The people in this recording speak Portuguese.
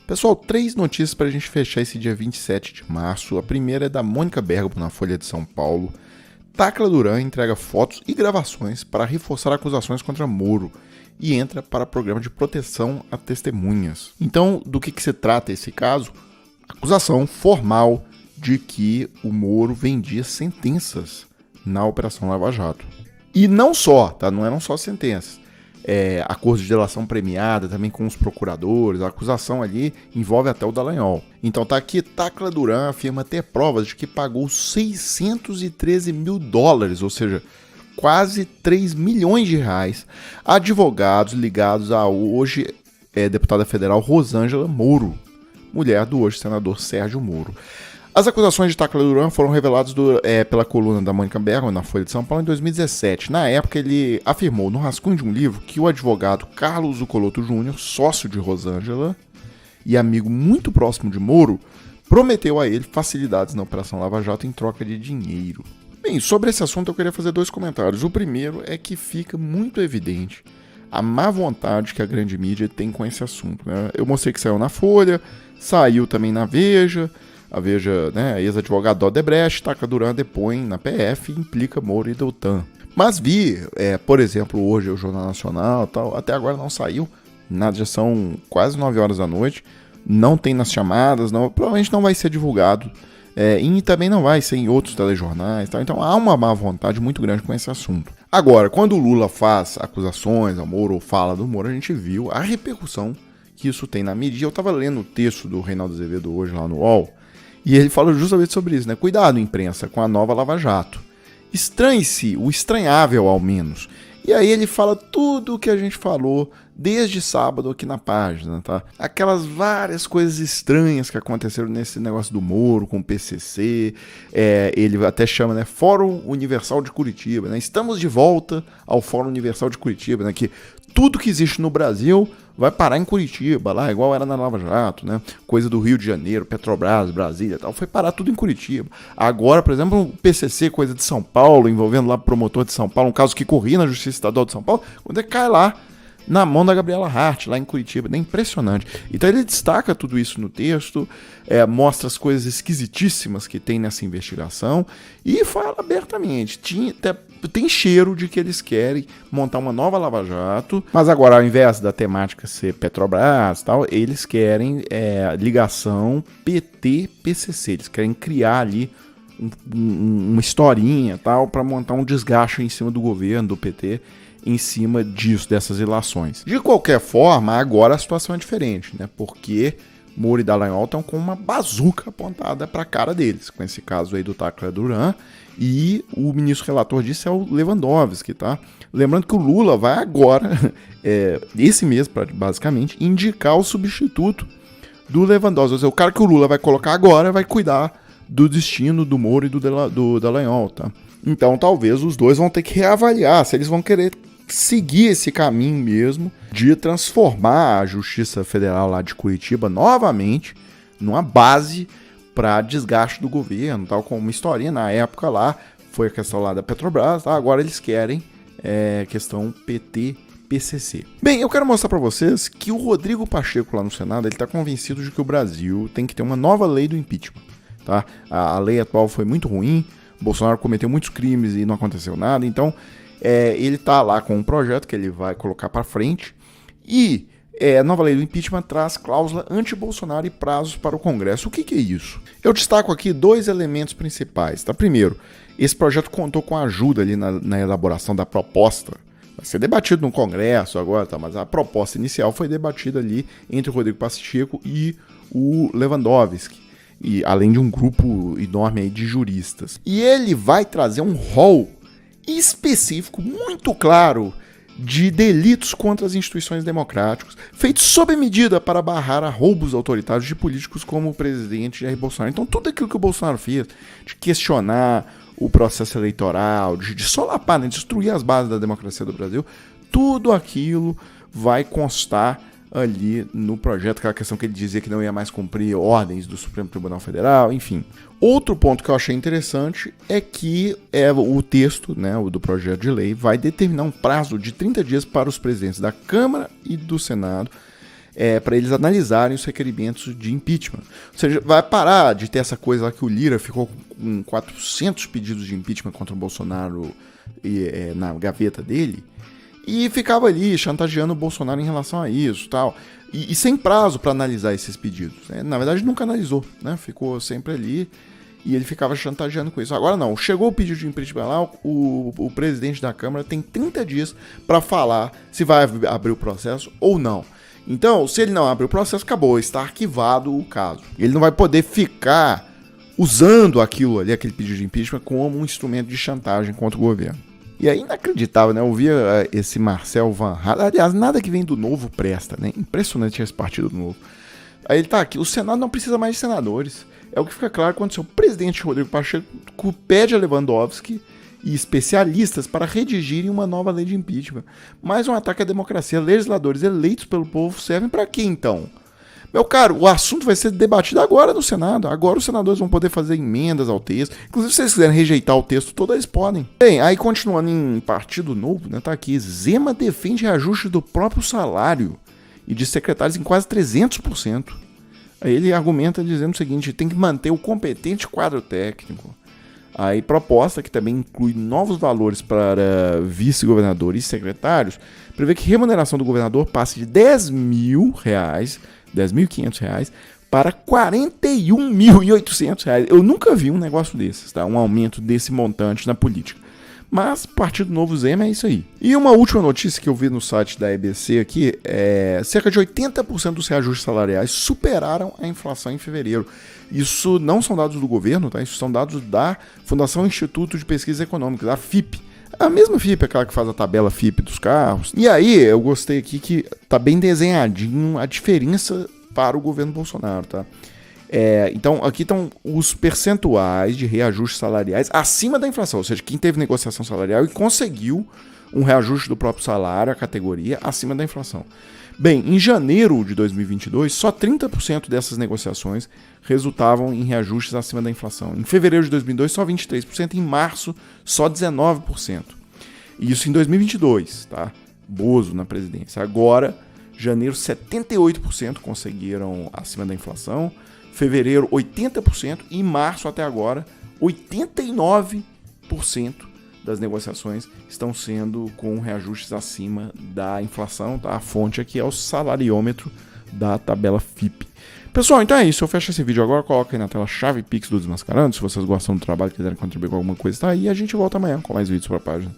Pessoal, 3 notícias para a gente fechar esse dia 27 de março. A primeira é da Mônica Bergamo, na Folha de São Paulo. Tacla Duran entrega fotos e gravações para reforçar acusações contra Moro e entra para programa de proteção a testemunhas. Então, do que se trata esse caso? Acusação formal de que o Moro vendia sentenças na Operação Lava Jato. E não só, tá? Não eram só sentenças. Acordos de delação premiada também com os procuradores, a acusação ali envolve até o Dallagnol. Então tá aqui, Tacla Duran afirma ter provas de que pagou $613 mil, ou seja, quase 3 milhões de reais, a advogados ligados a hoje deputada federal Rosângela Moro, mulher do hoje senador Sérgio Moro. As acusações de Tacla Duran foram reveladas pela coluna da Mônica Bergamo na Folha de São Paulo em 2017. Na época, ele afirmou no rascunho de um livro que o advogado Carlos Zucoloto Júnior, sócio de Rosângela e amigo muito próximo de Moro, prometeu a ele facilidades na Operação Lava Jato em troca de dinheiro. Bem, sobre esse assunto eu queria fazer 2 comentários. O primeiro é que fica muito evidente a má vontade que a grande mídia tem com esse assunto, né? Eu mostrei que saiu na Folha, saiu também na Veja. A Veja, né, ex-advogado da Odebrecht, Tacla Duran depõe na PF e implica Moro e Deltan. Mas por exemplo, hoje o Jornal Nacional, tal, até agora não saiu nada, já são quase 9 horas da noite, não tem nas chamadas, provavelmente não vai ser divulgado, e também não vai ser em outros telejornais, tal. Então há uma má vontade muito grande com esse assunto. Agora, quando o Lula faz acusações ao Moro ou fala do Moro, a gente viu a repercussão que isso tem na mídia. Eu estava lendo o texto do Reinaldo Azevedo hoje lá no UOL, e ele fala justamente sobre isso, né? Cuidado, imprensa, com a nova Lava Jato. Estranhe-se, o estranhável ao menos. E aí ele fala tudo o que a gente falou desde sábado aqui na página, tá? Aquelas várias coisas estranhas que aconteceram nesse negócio do Moro com o PCC, ele até chama, né, Fórum Universal de Curitiba, né? Estamos de volta ao Fórum Universal de Curitiba, né? Que tudo que existe no Brasil vai parar em Curitiba, lá, igual era na Lava Jato, né? Coisa do Rio de Janeiro, Petrobras, Brasília e tal, foi parar tudo em Curitiba. Agora, por exemplo, o PCC, coisa de São Paulo, envolvendo lá o promotor de São Paulo, um caso que corria na Justiça Estadual de São Paulo, quando ele cai lá, na mão da Gabriela Hart, lá em Curitiba. É impressionante. Então ele destaca tudo isso no texto, mostra as coisas esquisitíssimas que tem nessa investigação e fala abertamente. Tem cheiro de que eles querem montar uma nova Lava Jato, mas agora, ao invés da temática ser Petrobras e tal, eles querem ligação PT-PCC. Eles querem criar ali uma historinha tal para montar um desgaste em cima do governo, do PT, em cima disso, dessas ilações. De qualquer forma, agora a situação é diferente, né? Porque Moro e Dallagnol estão com uma bazuca apontada para a cara deles, com esse caso aí do Tacla Duran, e o ministro relator disso é o Lewandowski, tá? Lembrando que o Lula vai agora, esse mês, basicamente, indicar o substituto do Lewandowski. Ou seja, o cara que o Lula vai colocar agora vai cuidar do destino do Moro e do Dallagnol, tá? Então, talvez os dois vão ter que reavaliar se eles vão querer seguir esse caminho mesmo de transformar a Justiça Federal lá de Curitiba novamente numa base para desgaste do governo, tal como uma historinha na época lá, foi a questão lá da Petrobras, tá? Agora eles querem questão PT-PCC. Bem, eu quero mostrar para vocês que o Rodrigo Pacheco lá no Senado, ele está convencido de que o Brasil tem que ter uma nova lei do impeachment, tá? A lei atual foi muito ruim, Bolsonaro cometeu muitos crimes e não aconteceu nada, então ele está lá com um projeto que ele vai colocar para frente e a nova lei do impeachment traz cláusula anti-Bolsonaro e prazos para o Congresso. O que é isso? Eu destaco aqui 2 elementos principais. Tá? Primeiro, esse projeto contou com a ajuda ali na elaboração da proposta. Vai ser debatido no Congresso agora, tá? Mas a proposta inicial foi debatida ali entre o Rodrigo Pacheco e o Lewandowski, e além de um grupo enorme aí de juristas. E ele vai trazer um rol específico, muito claro, de delitos contra as instituições democráticas, feitos sob medida para barrar a roubos autoritários de políticos como o presidente Jair Bolsonaro. Então tudo aquilo que o Bolsonaro fez, de questionar o processo eleitoral, de solapar, né, destruir as bases da democracia do Brasil, tudo aquilo vai constar ali no projeto, aquela questão que ele dizia que não ia mais cumprir ordens do Supremo Tribunal Federal, enfim. Outro ponto que eu achei interessante é que o texto, né, do projeto de lei vai determinar um prazo de 30 dias para os presidentes da Câmara e do Senado para eles analisarem os requerimentos de impeachment. Ou seja, vai parar de ter essa coisa lá que o Lira ficou com 400 pedidos de impeachment contra o Bolsonaro na gaveta dele, e ficava ali chantageando o Bolsonaro em relação a isso, tal, e sem prazo para analisar esses pedidos, né? Na verdade, nunca analisou, né? Ficou sempre ali e ele ficava chantageando com isso. Agora não, chegou o pedido de impeachment lá, o presidente da Câmara tem 30 dias para falar se vai abrir o processo ou não. Então, se ele não abrir o processo, acabou, está arquivado o caso. Ele não vai poder ficar usando aquilo ali, aquele pedido de impeachment, como um instrumento de chantagem contra o governo. E é inacreditável, né? Eu via esse Marcel Van Hatten. Aliás, nada que vem do Novo presta, né? Impressionante esse partido do Novo. Aí ele tá aqui, o Senado não precisa mais de senadores. É o que fica claro quando o seu presidente Rodrigo Pacheco pede a Lewandowski e especialistas para redigirem uma nova lei de impeachment. Mais um ataque à democracia. Legisladores eleitos pelo povo servem para quê, então? Meu caro, o assunto vai ser debatido agora no Senado. Agora os senadores vão poder fazer emendas ao texto. Inclusive, se eles quiserem rejeitar o texto todo, eles podem. Bem, aí continuando em Partido Novo, né, tá aqui. Zema defende reajuste do próprio salário e de secretários em quase 300%. Aí ele argumenta dizendo o seguinte: tem que manter o competente quadro técnico. Aí proposta, que também inclui novos valores para vice-governadores e secretários, prevê que remuneração do governador passe de R$10.500 para R$41.800. Eu nunca vi um negócio desses, tá? Um aumento desse montante na política. Mas Partido Novo Zema é isso aí. E uma última notícia que eu vi no site da EBC aqui é: cerca de 80% dos reajustes salariais superaram a inflação em fevereiro. Isso não são dados do governo, tá? Isso são dados da Fundação Instituto de Pesquisa Econômica, da FIPE. A mesma FIPE, aquela que faz a tabela FIPE dos carros. E aí, eu gostei aqui que tá bem desenhadinho a diferença para o governo Bolsonaro, tá? Então, aqui estão os percentuais de reajustes salariais acima da inflação, ou seja, quem teve negociação salarial e conseguiu um reajuste do próprio salário, a categoria, acima da inflação. Bem, em janeiro de 2022, só 30% dessas negociações resultavam em reajustes acima da inflação. Em fevereiro de 2002, só 23%. Em março, só 19%. Isso em 2022, tá? Bozo na presidência. Agora, janeiro, 78% conseguiram acima da inflação. Fevereiro, 80%. E em março, até agora, 89% das negociações estão sendo com reajustes acima da inflação, tá? A fonte aqui é o salariômetro da tabela FIPE. Pessoal, então é isso. Eu fecho esse vídeo agora, coloca aí na tela a chave Pix do Desmascarando. Se vocês gostam do trabalho e quiserem contribuir com alguma coisa, tá aí. E a gente volta amanhã com mais vídeos para a página.